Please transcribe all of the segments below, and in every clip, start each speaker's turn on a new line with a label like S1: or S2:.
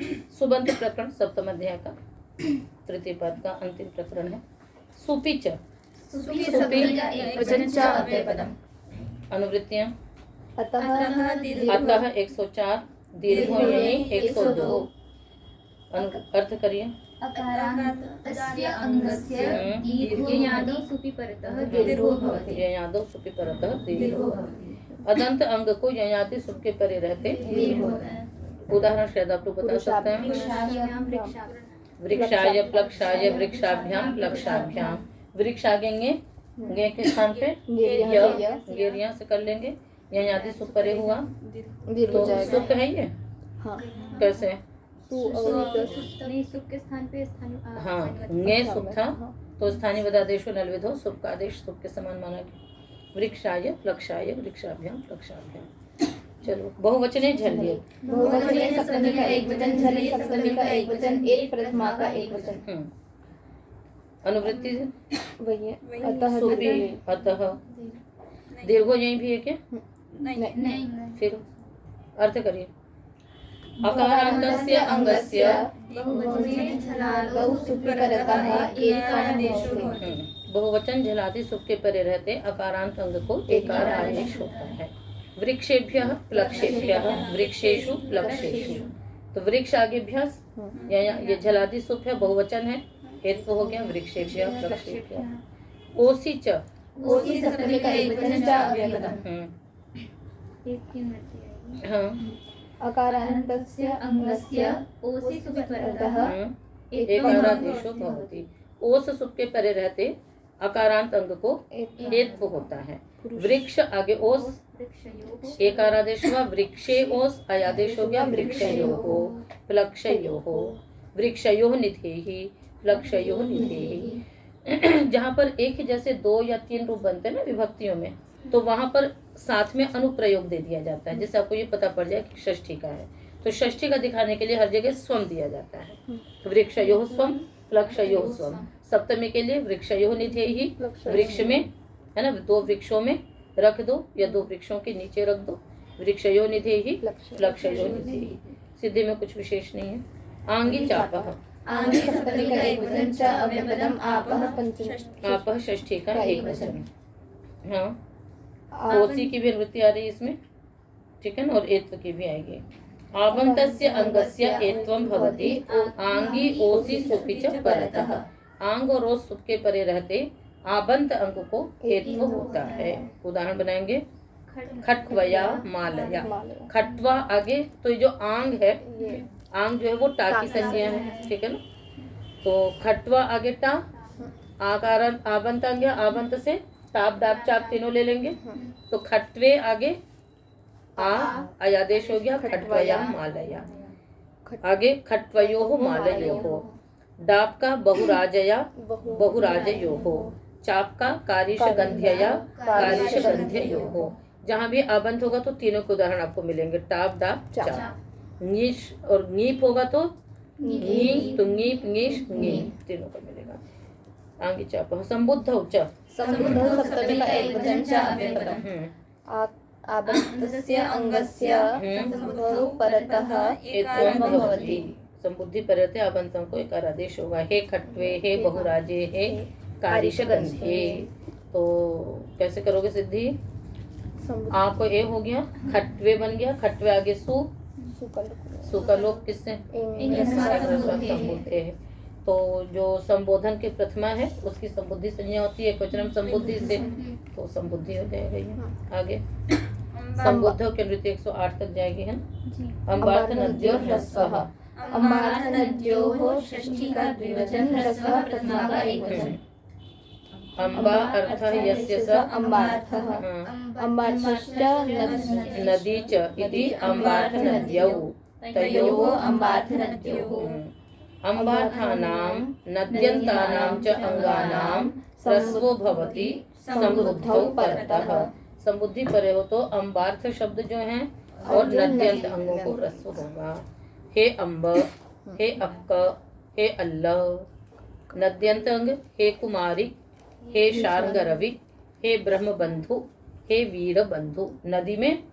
S1: सुबंत प्रकरण सप्तम अध्याय का तृतीय पद का अंतिम प्रकरण है। सुपी च अनुवृत्तियां अतः 104, दीर्घो यही 102। अर्थ करिए। ययादौ सुपि परतः दीर्घो भवति। अदंत अंग को ययाति सुप के परे रहते उदाहरण शायद आप लोग बता सकते हैं। वृक्षाय प्लक्षाय वृक्षाभ्याम प्लक्षाभ्याम। वृक्ष आगे गे के स्थान पे गेरिया से कर लेंगे। ययाति सुप परे हुआ तो सुप है ये। हाँ। कैसे
S2: सुप के स्थान पे
S1: हाँ गे सुप था तो स्थानीय पदादेश नलविधो सुप का आदेश सुप के समान माना गया। वृक्षाय प्लक्षाय वृक्षाभ्याम प्लक्षाभ्याम। चलो बहुवचने झल्लिए।
S3: बहुवचने सप्तमी का एक वचन, झल्ली सप्तमी का एक वचन, एक प्रथमा का एक वचन।
S1: अनुवृत्ति
S3: वही
S1: अतः सुपि अतः दीर्घो यही भी है क्या?
S3: नहीं।
S1: फिर अर्थ करिए। अकारान्तस्य अंगस्य बहुवचन झलादि सुप के परे रहते अकारांत अंग को एकार आदेश होता है। वृक्षेभ्यः प्लक्षेभ्यः वृक्षेषु प्लक्षेषु। तो वृक्ष आगे भ्यास ये झलादि सुप है, बहुवचन है, हेतु हो गया वृक्षेभ्यः प्लक्षेभ्यः। ओसी च
S3: ओसी सप्तमी का एक वचन च अव्ययपदम्।
S1: हाँ
S3: अकारान्तस्य अंगस्य ओसी सुपि परतः
S1: एकारादेशो भवति। ओस सुप के परे रहते अकारांत अंग को हेतु होता है। वृक्ष आगे ओस एकारादेश हुआ। वृक्षे ओस अयादेश हो गया वृक्षयोः प्लक्षयोः। वृक्षयोः निधेहि प्लक्षयोः निधेहि। जहाँ पर एक ही जैसे 2 या 3 रूप बनते हैं ना विभक्तियों में, तो वहां पर साथ में अनुप्रयोग दे दिया जाता है, जिससे आपको ये पता पड़ जाए कि षष्ठी का है। तो षष्ठी का दिखाने के लिए हर जगह स्वम दिया जाता है। तो वृक्षयोः स्वम प्लक्षयोः स्वम। सप्तमी के लिए वृक्षयोः निधेहि, वृक्ष में है ना 2 वृक्षों में रख दो या 2 वृक्षों के नीचे रख दो। वृक्षयोः निधेहि प्लक्षयोः निधेहि। सिद्धि में कुछ विशेष नहीं है। आंगी चापः
S3: सप्तमी का एक वचन च अव्ययपदम् आपः पंचमी।
S1: आपः षष्ठी का एक वचन। हाँ ओसी की भी अनुवृत्ति आ रही है इसमें, ठीक है ना, और एत्व की भी आएगी। आवन्तस्य अंगस्य एत्वं भवति आंगी ओसी सुपि च परतः। आंग और ओस सुप के परे रहते आबंत अंग को एत्व होता है। उदाहरण बनाएंगे। खट्वया मालया। खट्वा आगे तो ये जो आंग है, आंग जो है वो टा की संज्ञा है, ठीक है ना। तो खट्वा आगे टा, आकार आबंत अंग है, आबंत से ताप डाप चाप तीनों ले लेंगे। तो खट्वे आगे अयादेश हो गया खट्वया मालया। आगे खट्वयोः मालयोः। डाप का बहुराजया बहुराजयोः। चाप का कारिश गंध्यया कारिश गंध्ययोः। जहाँ भी आबंत होगा तो तीनों के उदाहरण आपको मिलेंगे, टाप डाप चाप। नीश और नीप होगा तो नी तो नीप नीश नी, तीनों का मिलेगा। आंगी चाप संबुद्ध उच्च
S3: संबुद्ध सप्तमी का एक वचन च अव्ययपदम्। आबन्तस्य अंगस्य संबुद्धौ परतः एत्वं भवति।
S1: संबुद्धि परते आबंतों को एक आदेश होगा। हे खट्वे हे बहुराजे हे कारिश गंध्ये। तो कैसे करोगे सिद्धि? आ को ए हो गया, खट्वे बन गया, खट्वे आगे सुकलोक किससे संबुद्धे है। तो जो संबोधन के प्रथमा है उसकी संबुद्धि संज्ञा होती है क्वचनम संबुद्धि से, तो संबुद्धि हो जाएगा ये। आगे संबुद्धों के नृत्य 108 तक जाएगी है ना। अम्बार्थ नद्यो ह्रस्वः।
S3: अम्बार्थ नद्योः षष्ठी का द्विवचन, ह्रस्वः प्रथमा का एक वचन।
S1: अम्बा अर्थः यस्य स
S3: अम्बार्थः। अम्बार्थश्च
S1: नदी च इति अम्बार्थ नद्यौ तयोः
S3: अम्बार्थ नद्योः।
S1: अम्बार्थानां नद्यन्तानां च अंगानां ह्रस्वो भवति संबुद्धौ परतः। संबुद्धि परे हो तो अम्बार्थ शब्द जो हैं और नद्यंत अंगों को ह्रस्व होगा। हे अम्ब, हे अक्क, हे अल्लह। नद्यंत अंग हे कुमारी, हे शार्ंगरवि, हे ब्रह्मबंधु, हे वीर बंधु। नदी में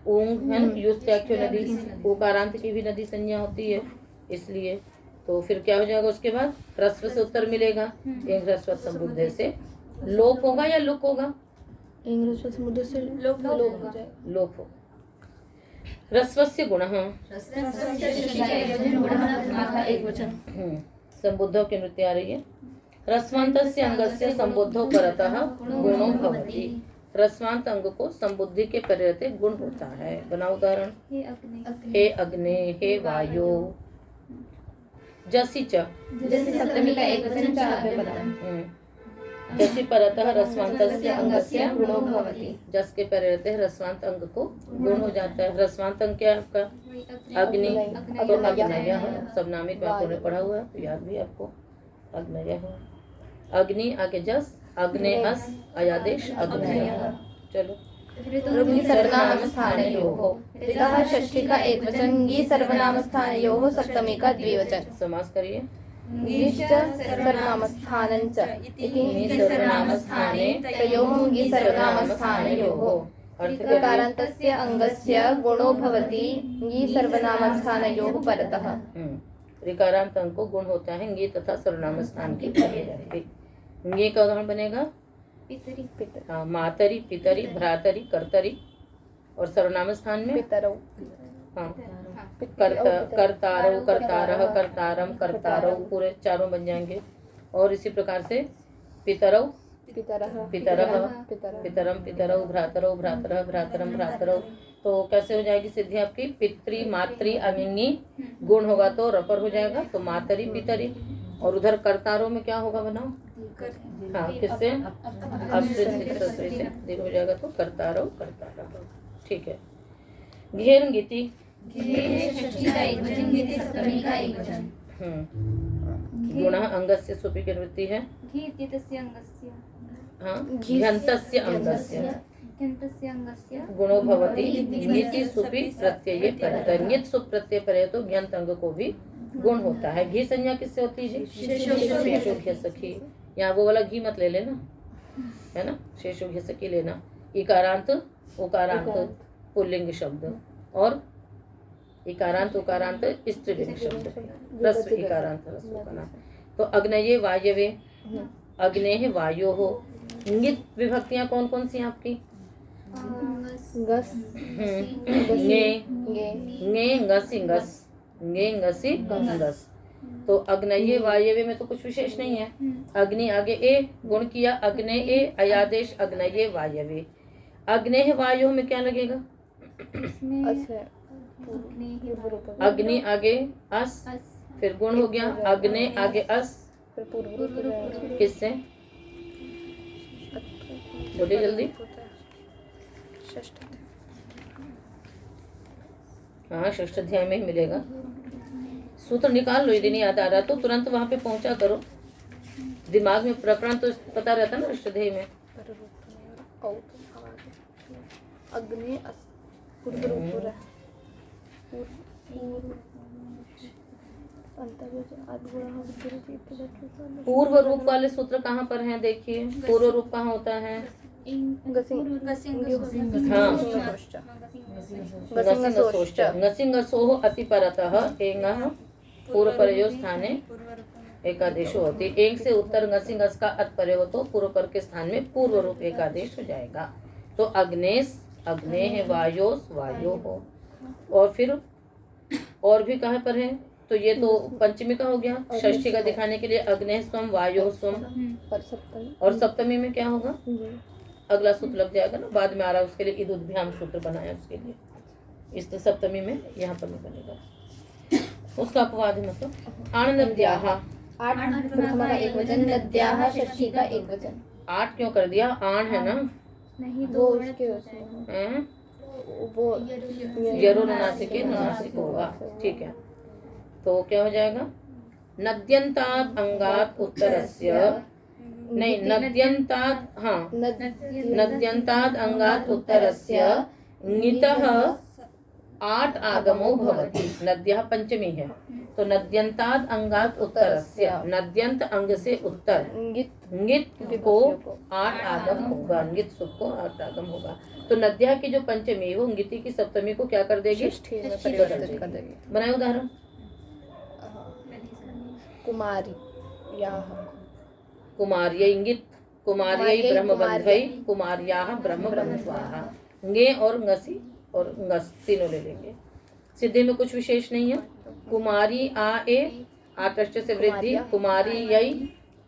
S1: ऊंग है ना, युस्त्याख्यो नदी, उकारांत की भी नदी संज्ञा होती है। इसलिए तो फिर क्या हो जाएगा उसके बाद ह्रस्व से उत्तर मिलेगा। एक ह्रस्व संबुद्धे से लोप होगा या लुक होगा?
S3: इंग्लिश समुद्र से लोप हो जाएगा।
S1: लोप हो। ह्रस्वस्य गुणः संबुद्धौ की नृत्य आ रही है। ह्रस्वान्तस्य अंगस्य संबुद्धौ परतः गुणो भवति। ह्रस्वांत अंग को संबुद्धि के परे रहते गुण होता है। बना उदाहरण। हे अग्ने, हे वायु। जसी च
S3: जैसे सप्तमी का एक वचन च अभ्यपदम्।
S1: जसी परतः ह्रस्वान्तस्य अंगस्य
S3: गुणो भवति।
S1: जस के परे रहते ह्रस्वांत अंग को गुण हो जाता है। ह्रस्वांत अंग क्या है आपका? अग्नि। तो अग्नयः सबनामिक आपने पढ़ा हुआ है तो याद भी आपको अग्नयः। अग्नि आगे जस, अग्ने अस अयादेश अग्नयः। चलो
S3: ऋग् सर्वनाम स्थानयोः। ऋतः षष्ठी का एक वचन, ङी सर्वनाम स्थानयोः सप्तमी का द्विवचन।
S1: समास करिए।
S3: ङीश्च सर्वनामस्थानञ्च इति
S1: ङी सर्वनामस्थाने
S3: तयोः ङी सर्वनामस्थानयोः। ऋकारान्तस्य अंगस्य गुणो भवति ङी सर्वनामस्थानयोः परतः।
S1: ऋकारांत अंग को गुण होता है ङी तथा सर्वनाम स्थान के परे रहते। ङी का उदाहरण बनेगा हाँ, मातरी, पितरी, भ्रातरी, कर्तरी। और सर्वनाम स्थान में
S3: पितरौ।
S1: हाँ, कर्तारौ, कर्तारः, कर्तारम, कर्तारौ, पूरे चारों बन जाएंगे। और इसी प्रकार से पितरौ,
S3: पितरः,
S1: पितरः, पितरम, पितरौ, भ्रातरौ, भ्रातरः, भ्रातरम, भ्रातरौ। तो कैसे हो जाएगी सिद्धि आपकी? पितृ, मातृ, अमिंगी गुण होगा तो रपर हो जाएगा तो मातरी, पितरी। और उधर कर्तारों में क्या होगा बनाओ? हाँ, किससे? अपसृत से दीर्घ हो जाएगा तो कर्तारौ, कर्तारः। ठीक है। घेर गीति गुणः अंगस्य सुपि की वृत्ति है। हाँ, घ्यन्तस्य अंगस्य गुणो भवति ङिति सुपि प्रत्यये परतः। ङित सुप प्रत्यय परे तो घ्यंत अंग को भी गुण होता है। घी संज्ञा किससे होती है? शेषो घ्य सखी। यहाँ वो वाला घी मत ले लेना, है ना। शेषो घ्य सखी लेना। इकारांत उकारांत पुल्लिंग शब्द और इकारांत उकारांत स्त्रीलिंग शब्द। ह्रस्व इकारांत ह्रस्व का नाम। तो अग्नये वायवे, अग्नेः वायोः। ङित विभक्तियां कौन कौन सी आपकी?
S3: गस,
S1: ङे, ङे ngसि ngस, ङे ngसि ngस। तो अग्नये वायवे में तो कुछ विशेष नहीं है। अग्नि आगे ए गुण किया, अग्ने ए अयादेश अग्नये वायवे। अग्नेः वायोः में क्या लगेगा? अग्नि आगे अस, फिर गुण हो गया। अग्ने आगे अस, किससे? बोलिए जल्दी। हाँ, षष्ठ अध्याय में ही मिलेगा। सूत्र निकाल लो, यदि नहीं याद आ रहा तो तुरंत वहां पे पहुंचा करो। दिमाग में प्रकरण तो पता रहता ना अष्टाध्यायी में।
S3: अग्नि
S1: पूर्व रूप वाले सूत्र कहाँ पर हैं? देखिए पूर्व रूप कहाँ होता है? ngसिंगसोः अति परतः एङः पूर्व परयो स्थाने एकादेशो होती। एंग से उत्तर ngसिंगस का अत परे हो तो पूर्व पर के स्थान में पूर्व रूप एकादेश हो जाएगा। तो अग्नेश, अग्नेः, वायोस, वायो हो। और फिर और भी कहाँ पर है? तो ये तो पंचमी का हो गया। षष्ठी का दिखाने के लिए अग्नेः स्वम, वायो स्वम। और सप्तमी में क्या होगा? अगला सूत्र लग जाएगा ना, बाद में आ रहा है उसके लिए इदुद्भ्याम सूत्र बनाया उसके लिए। इस तो सप्तमी में यहाँ पर नहीं बनेगा। उसका अपवाद है मतलब आनंद्याः।
S3: 8 प्रथमा का एक वचन, नद्याः षष्ठी का एक वचन।
S1: 8 क्यों कर दिया? आण है ना,
S3: वो उसके उसमें वो
S1: यरुनासिके नासिक होगा। ठीक है, तो क्या हो जाएगा? नद्यन्तात् अंगात् उत्तरस्य, नहीं नद्यन्तात्, हाँ नद्यन्तात् अंगात् उत्तरस्य ङितः 8 आगमो भवति। नद्यः पंचमी है तो नद्यन्तात् अंगात् उत्तरस्य, नद्यंत अंग से उत्तर ङित को 8 आगम होगा। ङित सुख को 8 आगम होगा। तो नद्या की जो पंचमी वो ङिति की सप्तमी को क्या कर देगी?
S3: परिवर्तित कर देगी।
S1: बनाए उदाहरण।
S3: कुमार्याः
S1: कुमार्यै इंगित, कुमार्यै ब्रह्मबंध्वै, कुमार्याः ब्रह्मबंध्वाः। ङे और ngसी और ngस तीनों ले लेंगे। सिद्धि में कुछ विशेष नहीं है। कुमारी आ ए आकर्ष से वृद्धि, कुमारी यई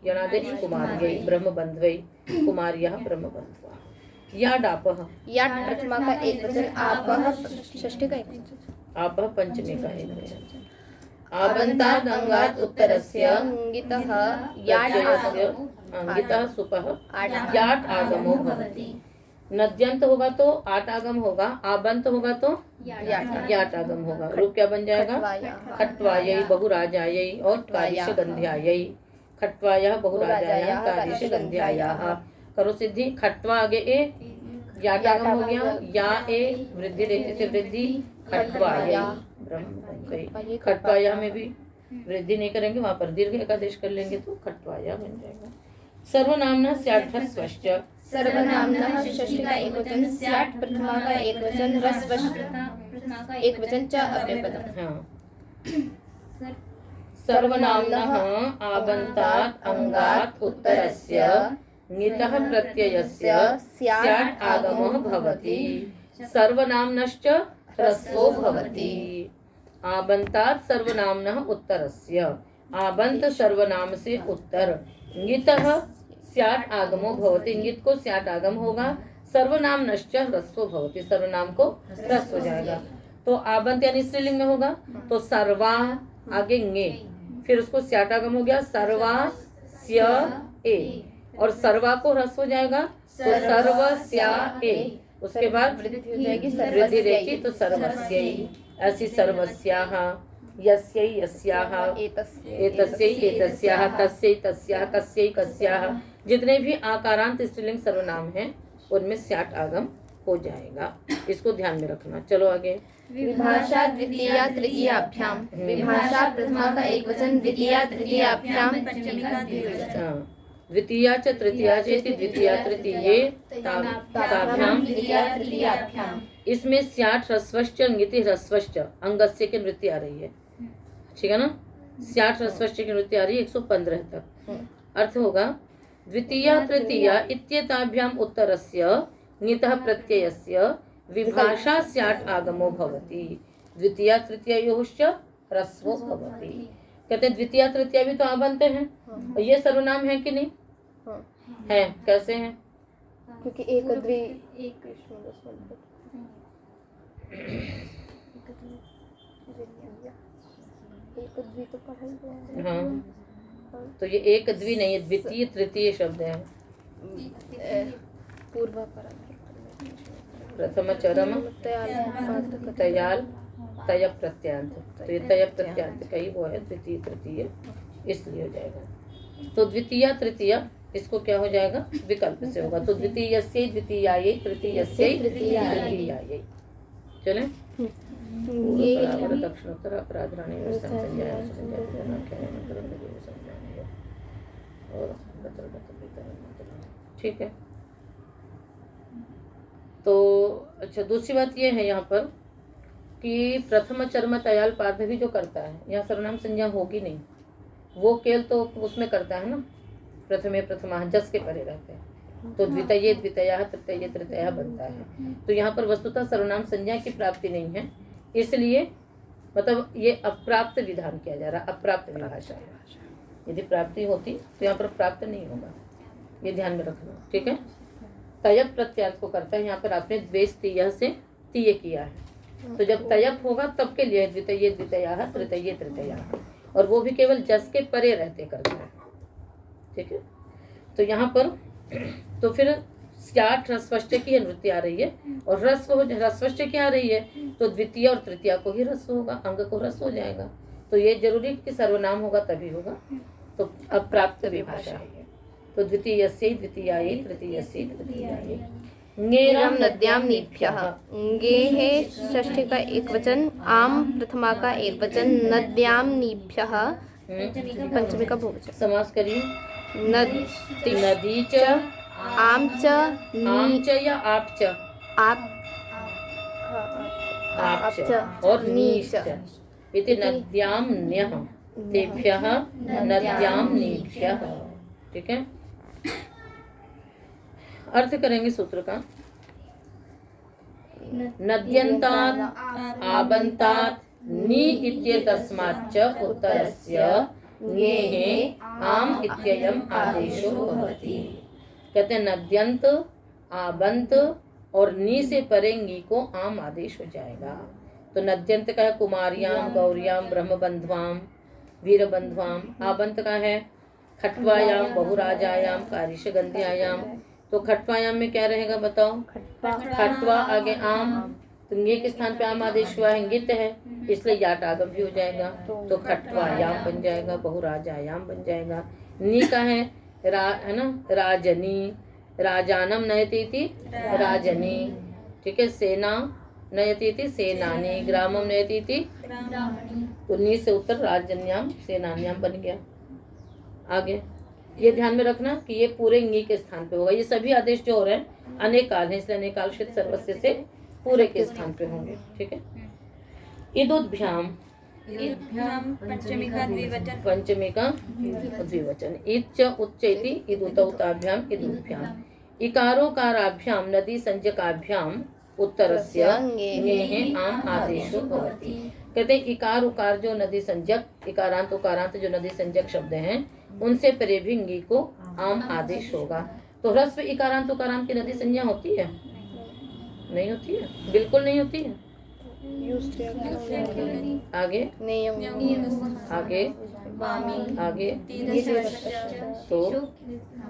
S1: यणादेश कुमार्यै ब्रह्मबंध्वै, कुमार्याः ब्रह्मबंध्वा। या डापः,
S3: या प्रथमा का एक वचन, आपः षष्ठी का एक वचन,
S1: आपः पंचमी का एक वचन। आबन्तात् अंगात् उत्तरस्य
S3: अंगितः याट्
S1: प्रत्ययस्य अंगितः सुपः याट् आगमो भवति। नद्यंत होगा तो आट आगम होगा, आबंत होगा तो याट आगम होगा। रूप क्या बन जाएगा? खट्वायै बहुराजायै और कारिश गंध्यायै। खट्वायः बहुराजायाः कारिश गंध्यायाः। करो सिद्धि। खट्वा आगे ए, याट आगम हो गया, या ए वृद्धि रेखा से वृद्धि, खट्वायै ब्रह्म। खट्वाया में भी वृद्धि नहीं करेंगे, वहाँ पर दीर्घ एकादेश कर लेंगे तो खट्वाया बन जाएगा। सर्वनामना स्यात् ह्रस्वश्च,
S3: सर्वनामनः षष्ठी का एक वचन, स्यात् प्रथमा का एक वचन, ह्रस्व एक वचन, च अव्ययपदम्।
S1: हाँ। सर्वनाम्नः आबन्तात् अंगात् उत्तरस्य ङितः प्रत्ययस्य स्यात् आगमः भवति। सर्वनाम्नश्च ह्रस्वो भवति। आबन्तात् सर्वनाम्नः उत्तरस्य, आबंत सर्वनाम से उत्तर, ङितः स्यात् आगमो भवति, ङित को स्यात् आगम होगा, सर्वनाम नश्च ह्रस्वो भवति, सर्वनाम को ह्रस्व हो जाएगा। तो आबंत यानी स्त्रीलिंग में होगा तो सर्वा आगे ङे, फिर उसको स्यात् आगम हो गया, सर्वा स्या ए, और सर्वा को ह्रस्व हो जाएगा तो सर्वस्या ए, उसके बाद वृद्धि रेखी तो सर्वस्यै। ऐसी सर्वस्याः, यस्यै यस्याः, एतस्यै एतस्याः, तस्यै तस्याः, कस्यै कस्याः, जितने भी आकारांत स्त्रीलिंग सर्वनाम हैं उनमें स्यात् आगम हो जाएगा। इसको ध्यान में रखना। चलो आगे।
S3: विभाषा द्वितीया तृतीयाभ्याम, विभाषा प्रथमा का एक वचन, द्वितीया तृतीयाभ्याम पंचमी का द्विवचन।
S1: हाँ। द्वितीया च तृतीया चेति द्वितीया तृतीये ताभ्याम
S3: द्वितीया तृतीयाभ्याम।
S1: इसमें स्यात् ह्रस्वश्च ङिति ह्रस्वश्च अंगस्य की नृत्य आ रही है, ठीक है ना। स्यात् ह्रस्वश्च की नृत्य आ रही है 115 तक। अर्थ होगा द्वितीया तृतीया इत्येताभ्याम उत्तरस्य ङितः प्रत्ययस्य विभाषा स्यात् आगमो भवति। द्वितीया तृतीयोश्च ह्रस्वो भवति। कहते हैं द्वितीया तृतीया भी तो आबंत हैं, और ये सर्वनाम है कि नहीं? है। कैसे हैं?
S3: क्योंकि एक द्वि एक द्वि तो पढ़ा ही गया है।
S1: हाँ, तो ये एक द्वि नहीं है, द्वितीय तृतीय शब्द है।
S3: पूर्व
S1: प्रथम चरम तयाल तय प्रत्यांत, तो ये तय प्रत्यांत का ही वो है द्वितीय तृतीय, इसलिए हो जाएगा। तो द्वितीय तृतीय इसको क्या हो जाएगा? विकल्प से होगा। तो द्वितीयस्यै द्वितीयायै तृतीयस्यै तृतीयायै। चलें। दक्षिणोत्तर अपराधराणि और ठीक है। तो अच्छा, दूसरी बात ये है यहाँ पर कि प्रथम चर्म तयाल पार्थ भी जो करता है, यहाँ सर्वनाम संज्ञा होगी नहीं, वो केवल तो उसमें करता है ना, प्रथमे प्रथमा जस के परे रहते हैं, तो द्वितीय द्वितीया तृतीय तृतीया बनता है। तो यहाँ पर वस्तुतः सर्वनाम संज्ञा की प्राप्ति नहीं है, इसलिए मतलब ये अप्राप्त विधान किया जा रहा, अप्राप्त विभाषा है। यदि प्राप्ति होती तो यहाँ पर प्राप्त नहीं होगा, ये ध्यान में रखना, ठीक है। तयप प्रत्यार्थ को करता है, यहाँ पर आपने द्वेष तीय से तीय किया है, तो जब तयप होगा तब के लिए द्वितीय द्वितीया तृतीय तृतीया, और वो भी केवल जस के परे रहते करता है, ठीक है। तो यहाँ पर तो फिर स्यात् ह्रस्वश्च की नृत्य आ रही है, और ह्रस्वश्च क्या आ रही है, तो द्वितीय और तृतीया को ही ह्रस्व होगा, अंग को ह्रस्व हो जाएगा। तो ये जरूरी कि सर्वनाम होगा तभी होगा, तो अप्राप्त विभाषा है। तो द्वितीयस्यै द्वितीयायै तृतीयस्यै तृतीयायै।
S3: ङेरं नद्यां नीभ्यः, ङेः षष्ठी का एक वचन, आम प्रथमा का एक वचन, नद्यां नीभ्यः पंचमी का बहुवचन।
S1: समास करिए। नदी च
S3: आम च
S1: या आप च,
S3: आप च
S1: और नीश्च इति नद्यां न्यः, तेभ्यः नद्यां नीभ्यः। ठीक है, अर्थ करेंगे सूत्र का। नद्यन्तात् आबन्तात् नी इत्येतस्माच्च उत्तरस्य ङेः आम् इत्ययम् आदेशो भवति। कहते हैं नद्यंत, आबंत और नी से परे ङी को आम आदेश हो जाएगा। तो नद्यंत का है कुमारियाम, गौरियाम, ब्रह्मबंध्वाम, वीरबंध्वाम। आबंत का है खट्वायाम, बहुराजायाम, कारिशगंध्यायाम। तो खट्वायाम में क्या रहेगा बताओ? खट्वा आगे आम, तो ङे के स्थान पे आम आदेश हुआ है, ङित है, इसलिए याट आगम भी हो जाएगा, तो खट्वायाम बन जाएगा, बहुराजायाम बन जाएगा। नी का है है ना, राजनी, राजानम नयति इति राजनी। ठीक है, सेना नयति इति सेनानी, ग्रामम नयति इति, तो नी से उत्तर राजन्याम सेनान्याम बन गया। आगे ये ध्यान में रखना कि ये पूरे ङी के स्थान पे होगा। ये सभी आदेश जो हो रहे हैं अनेक काल है, इसलिए अनेक काल शित सर्वस्व से पूरे के स्थान पे होंगे। ठीक है, इदुद्भ्याम पंचमी का द्विवचन, इच्च उच्च इति इदुतौताभ्याम इदुभ्याम। इकारोकाराभ्याम नदी संज्ञकाभ्याम उत्तरस्य ङेः आम आदेशो भवति। कहते हैं इकार उकार जो नदी संज्ञक, इकारांत उकारांत जो नदी संज्ञक शब्द हैं उनसे परे भी ङी को आम आदेश होगा। तो ह्रस्व इकारांत उकारांत की नदी संज्ञा होती है? नहीं होती है, बिल्कुल नहीं होती है। आगे आगे आगे तो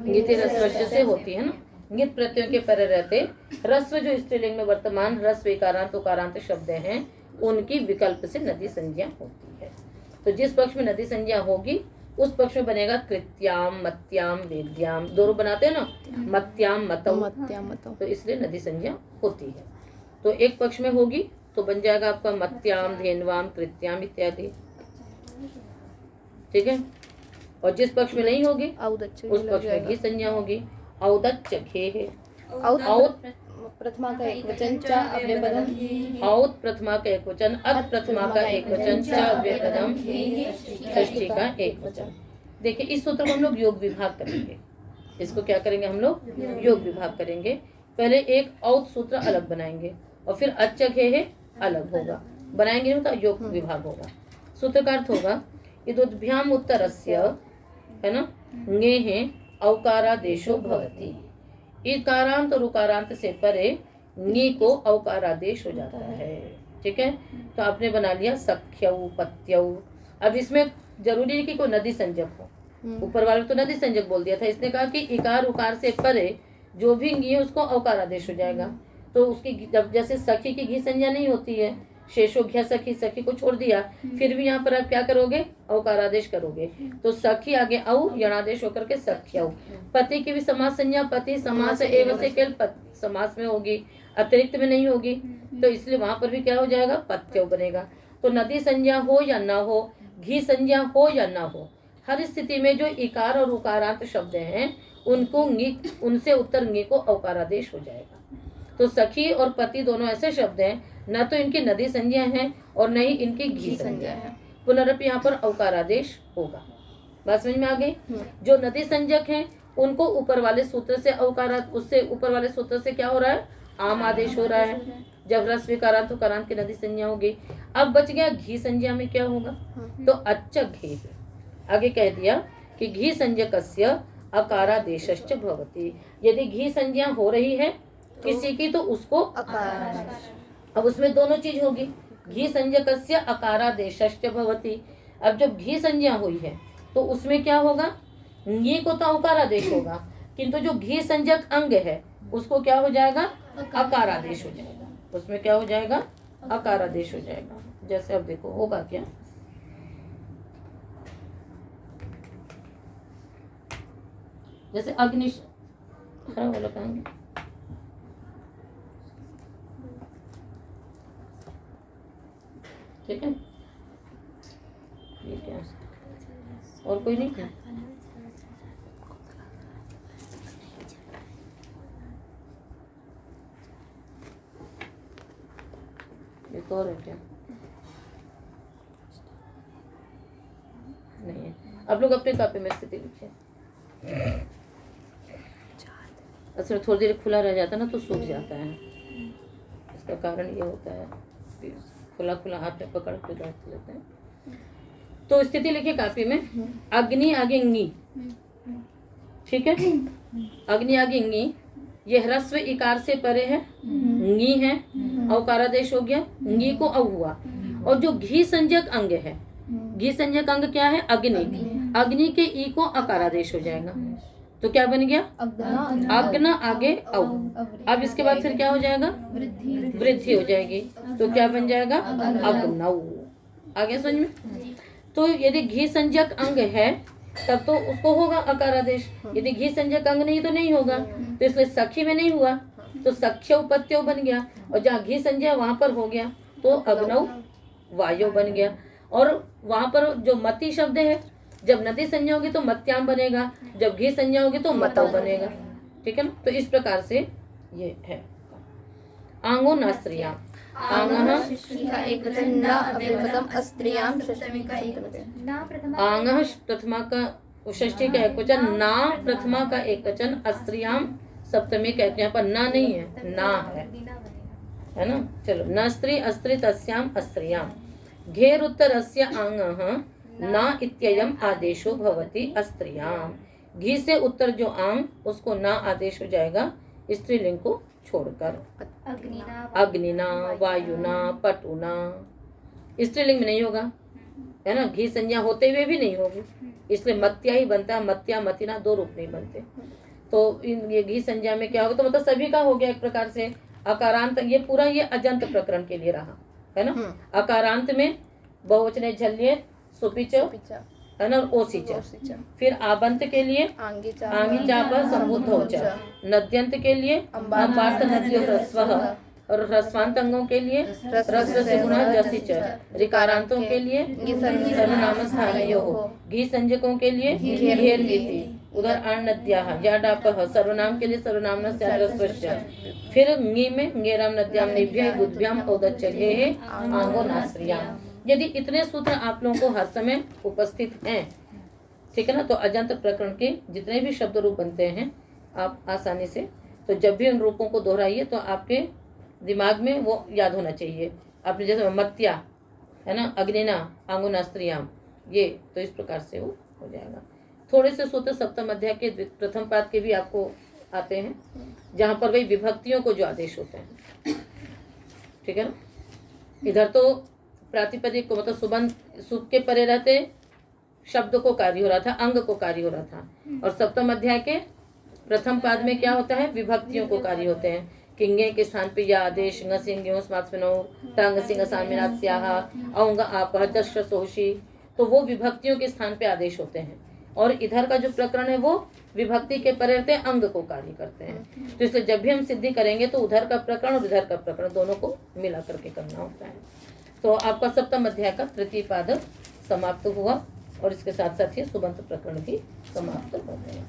S1: ङिति रस्व से होती है ना, ङित प्रत्ययों के परे रहते ह्रस्व जो स्त्रीलिंग में वर्तमान ह्रस्व इकारांत उकारांत शब्द हैं उनकी विकल्प से नदी संज्ञा होती है। तो जिस पक्ष में नदी संज्ञा होगी उस पक्ष में बनेगा कृत्याम, मत्याम, वेद्याम, दोनों बनाते हैं ना, मत्याम मतौ, तो इसलिए नदी संज्ञा होती है। तो एक पक्ष में होगी तो बन जाएगा आपका मत्याम, धेनवाम, कृत्याम इत्यादि। ठीक है, और जिस पक्ष में नहीं होगी उस पक्ष में घी संज्ञा होगी। औदच्च घे, औत
S3: प्रथमा का एक वचन, च अव्ययपदम,
S1: औत प्रथमा का एक वचन, अत प्रथमा का एक वचन, च अव्ययपदम, षष्ठी का एक वचन। देखिए इस सूत्र को हम लोग योग विभाग करेंगे। इसको क्या करेंगे हम लोग? योग विभाग करेंगे। पहले एक औत सूत्र अलग बनाएंगे और फिर अच्च घे अलग होगा, बनाएंगे तो योग विभाग होगा। सूत्र का अर्थ होगा इदुद्भ्याम उत्तरस्य, है ना, ङेः औकारादेशो भवति। इकारांत और उकारांत से परे ङी को औकारादेश हो जाता है। ठीक है, तो आपने बना लिया सख्यऊ, पत्यऊ। अब इसमें जरूरी है कि कोई नदी संज्ञक हो, ऊपर वाले तो नदी संज्ञक बोल दिया था, इसने कहा कि इकार उकार से परे जो भी ङी है उसको औकारादेश हो जाएगा। तो उसकी जब जैसे सखी की घी संज्ञा नहीं होती है, शेषो घ्या सखी, सखी को छोड़ दिया, फिर भी यहाँ पर आप क्या करोगे? औकारादेश करोगे। तो सखी आगे औ यणादेश होकर के सख्यऊ। पति की भी समास संज्ञा पति समास एवं से केवल समास में होगी, अतिरिक्त में नहीं होगी, तो इसलिए वहां पर भी क्या हो जाएगा? पत्यऊ बनेगा। तो नदी संज्ञा हो या ना हो, घी संज्ञा हो या ना हो, हर स्थिति में जो इकार और उकारांत शब्द हैं उनको ङी, उनसे उत्तर ङी को औकारादेश हो जाएगा। तो सखी और पति दोनों ऐसे शब्द हैं, न तो इनकी नदी संज्ञा है और न ही इनकी घी संज्ञा है। पुनरपि यहाँ पर औकारादेश होगा। बात समझ में आ गई? जो नदी संज्ञक हैं उनको ऊपर वाले सूत्र से औकारा, उससे ऊपर वाले सूत्र से क्या हो रहा है? आम आदेश हो रहा है। जब ह्रस्व इकारांत उकारांत की नदी संज्ञा होगी। अब बच गया घी संज्ञा में क्या होगा? तो अच्छ घे, आगे कह दिया कि घी संज्ञकस्य अकारादेशश्च भवति। यदि घी संज्ञा हो रही है किसी की तो उसको अब उसमें दोनों चीज होगी, घी संज्ञकस्य अकारादेशश्च भवति। अब जब घी संज्ञा हुई है तो उसमें क्या होगा? ङी को तो अकारादेश होगा, किंतु जो घी संज्ञक अंग है उसको क्या हो जाएगा? अकारादेश हो जाएगा। उसमें क्या हो जाएगा? अकारादेश हो जाएगा। जैसे अब देखो होगा क्या, जैसे अग्निश खड़ा वाला कहेंगे, ठीक है, ये क्या और कोई नहीं क्या? एक और है क्या? नहीं है। आप लोग अपने कापी में स्थिति लिखिए। असल थोड़ी देर खुला रह जाता है ना तो सूख जाता है, इसका कारण ये होता है कि खुला खुला हाथ में पकड़ के रख लेते हैं। तो स्थिति लिखिए कापी में। अग्नि आगे इंगी, ठीक है। अग्नि आगे इंगी, ये ह्रस्व इकार से परे है, ंगी है, औकारादेश हो गया, ंगी को औ हुआ। और जो घी संज्ञक अंग है, घी संज्ञक अंग क्या है? अग्नि। अग्नि के ई को अकारादेश हो जाएगा, तो क्या बन गया? अग्न आगे औ। अब इसके बाद फिर क्या हो जाएगा? वृद्धि हो जाएगी, तो क्या बन जाएगा? अग्नौ। आगे समझ में? तो यदि घी संज्ञक अंग है तब तो उसको होगा अकारादेश, यदि घी संज्ञक अंग नहीं तो नहीं होगा। तो इसलिए सखी में नहीं हुआ तो सख्य उपत्यो बन गया, और जहाँ घी संज्ञा वहां पर हो गया तो अग्नौ वायु बन गया। और वहां पर जो मति शब्द है, जब नदी संज्ञा होगी तो मत्याम बनेगा, जब घी संज्ञा होगी तो मतौ बनेगा, ठीक है ना। तो इस प्रकार से ये है। आंगो न स्त्रियां, आंगः
S3: एक वचन न अव्यवगतम अस्त्रियां षष्ठी का एक वचन।
S1: आंगः प्रथमा का षष्ठी का एक वचन, ना प्रथमा का एक वचन, अस्त्रियां सप्तमी का एक। यहाँ पर ना नहीं है, ना है ना। चलो, न स्त्री अस्त्री तस्याम अस्त्रियां। घेर उत्तरस्य आंगः ना इत्ययम आदेशो भवति अस्त्रियां। घी से उत्तर जो आंग, उसको ना आदेश हो जाएगा स्त्रीलिंग को छोड़कर। अग्निना, वायुना, पटुना, स्त्रीलिंग में नहीं होगा, है ना। घी संज्ञा होते हुए भी नहीं होगी, इसलिए मत्या ही बनता है। मत्या, मतिना दो रूप नहीं बनते। तो ये घी संज्ञा में क्या होगा? तो मतलब सभी का हो गया एक प्रकार से अकारांत। ये पूरा ये अजंत प्रकरण के लिए रहा, है ना। अकारांत में बहुवचने झल्य सुपिच, है ना, ओसिच। फिर आबंत के लिए आंगी चाप संबुद्ध होच। नद्यंत के लिए अपार्थ नद्यो ह्रस्व, और ह्रस्वांत अंगों के लिए ह्रस्व से गुणा जसिच। ऋकारांतों के लिए सर्वनाम स्थानयो हो। घी संज्ञकों के लिए घेर नीति। उधर आण नद्याः या डापः, सर्वनाम के लिए सर्वनाम ह्रस्वस्य। फिर ङी में ङेराम नद्याम निभ्य गुद्भ्याम औदच्चये आंगो नास्त्रियां। यदि इतने सूत्र आप लोगों को हर समय उपस्थित हैं, ठीक है ना, तो अजंत प्रकरण के जितने भी शब्द रूप बनते हैं आप आसानी से, तो जब भी उन रूपों को दोहराइए तो आपके दिमाग में वो याद होना चाहिए। आपने जैसे मत्या, है ना, अग्निना, आंगुनास्त्रियाम, ये तो इस प्रकार से वो हो जाएगा। थोड़े से सूत्र सप्तम अध्याय के प्रथम पाद के भी आपको आते हैं, जहाँ पर वही विभक्तियों को जो आदेश होते हैं, ठीक है ना। इधर तो प्रातिपदिक को मतलब सुबंध सुप के परे रहते शब्द को कार्य हो रहा था, अंग को कार्य हो रहा था। और सप्तम अध्याय के प्रथम पाद में क्या होता है? विभक्तियों को कार्य होते हैं। किंगे के स्थान पे या आदेश, ङ सिंह स्मात्मनो टांग सिंह सामिनास्याः औंग आपः जश् सोषी, तो वो विभक्तियों के स्थान पे आदेश होते हैं। और इधर का जो प्रकरण है वो विभक्ति के परे रहते अंग को कार्य करते हैं। तो इसलिए जब भी हम सिद्धि करेंगे तो उधर का प्रकरण और इधर का प्रकरण दोनों को मिला करके करना होता है। तो आपका सप्तम अध्याय का तृतीय पाद समाप्त हुआ, और इसके साथ साथ ही सुबंत प्रकरण भी समाप्त हो गए।